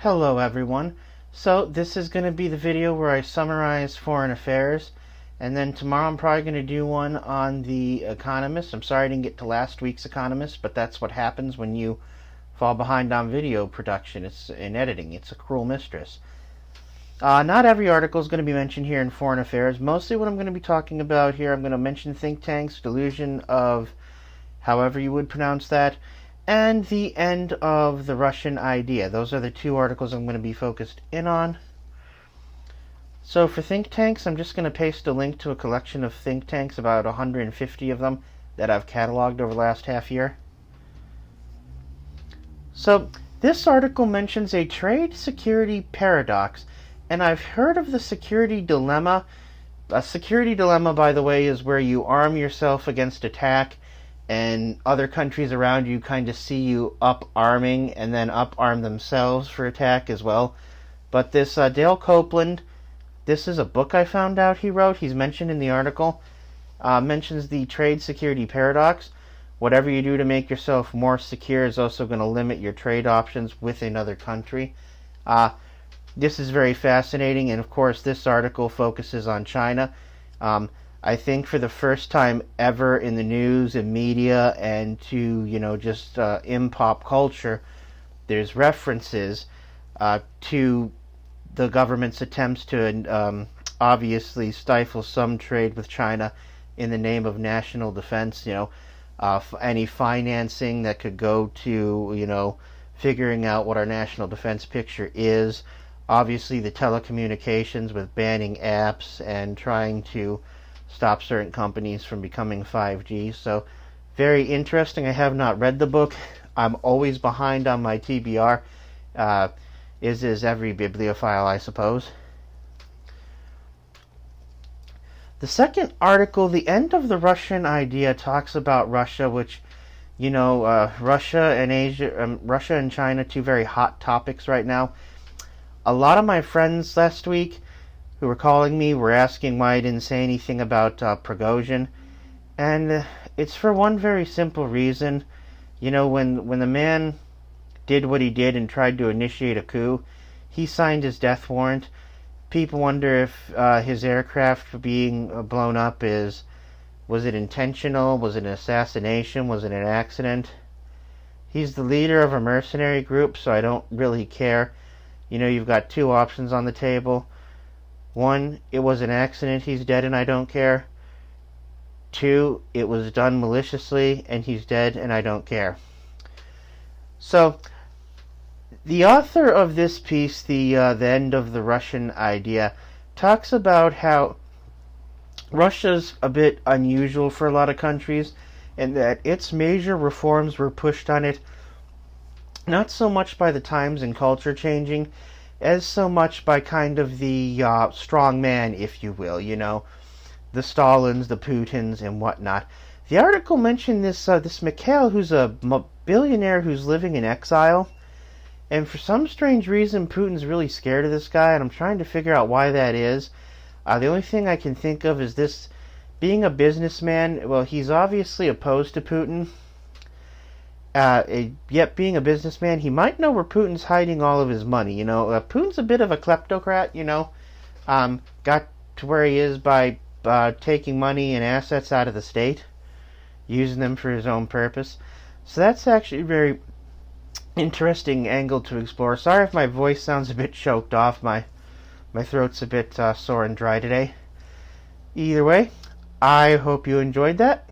Hello everyone. So this is going to be the video where I summarize foreign affairs, and then tomorrow I'm probably going to do one on The Economist. I'm sorry I didn't get to last week's Economist, but that's what happens when you fall behind on video production. It's in editing. It's a cruel mistress. Not every article is going to be mentioned here in foreign affairs. Mostly what I'm going to be talking about here, I'm going to mention think tanks, delusion of however you would pronounce that, and the end of the Russian idea. Those are the two articles I'm going to be focused in on. So for think tanks, I'm just going to paste a link to a collection of think tanks, about 150 of them, that I've cataloged over the last half year. So this article mentions a trade security paradox, and I've heard of the security dilemma. A security dilemma, by the way, is where you arm yourself against attack, and other countries around you kind of see you up-arming and then up-arm themselves for attack as well. But this Dale Copeland, this is a book I found out he wrote. He's mentioned in the article. Mentions the trade security paradox. Whatever you do to make yourself more secure is also going to limit your trade options with another country. This is very fascinating, and of course this article focuses on China. I think for the first time ever in the news and media and to, just in pop culture, there's references to the government's attempts to obviously stifle some trade with China in the name of national defense. Any financing that could go to, figuring out what our national defense picture is. Obviously the telecommunications with banning apps and trying to stop certain companies from becoming 5G. So very interesting. I have not read the book. I'm always behind on my TBR. Is every bibliophile, I suppose. The second article, The End of the Russian Idea, talks about Russia, which, Russia and Asia, Russia and China, two very hot topics right now. A lot of my friends last week who were calling me were asking why I didn't say anything about Prigozhin, and it's for one very simple reason. When the man did what he did and tried to initiate a coup, he signed his death warrant. People wonder if his aircraft being blown up was it intentional? Was it an assassination? Was it an accident? He's the leader of a mercenary group, so I don't really care. You've got two options on the table. One, it was an accident, he's dead and I don't care. Two, it was done maliciously and he's dead and I don't care. So, the author of this piece, the End of the Russian Idea, talks about how Russia's a bit unusual for a lot of countries, and that its major reforms were pushed on it not so much by the times and culture changing, as so much by kind of the strong man, if you will, the Stalins, the Putins, and whatnot. The article mentioned this Mikhail, who's a billionaire who's living in exile, and for some strange reason, Putin's really scared of this guy, and I'm trying to figure out why that is. The only thing I can think of is this, being a businessman, well, he's obviously opposed to Putin. Yet being a businessman, he might know where Putin's hiding all of his money. Putin's a bit of a kleptocrat. Got to where he is by taking money and assets out of the state, using them for his own purpose. So that's actually a very interesting angle to explore. Sorry if my voice sounds a bit choked off. My throat's a bit sore and dry today. Either way, I hope you enjoyed that.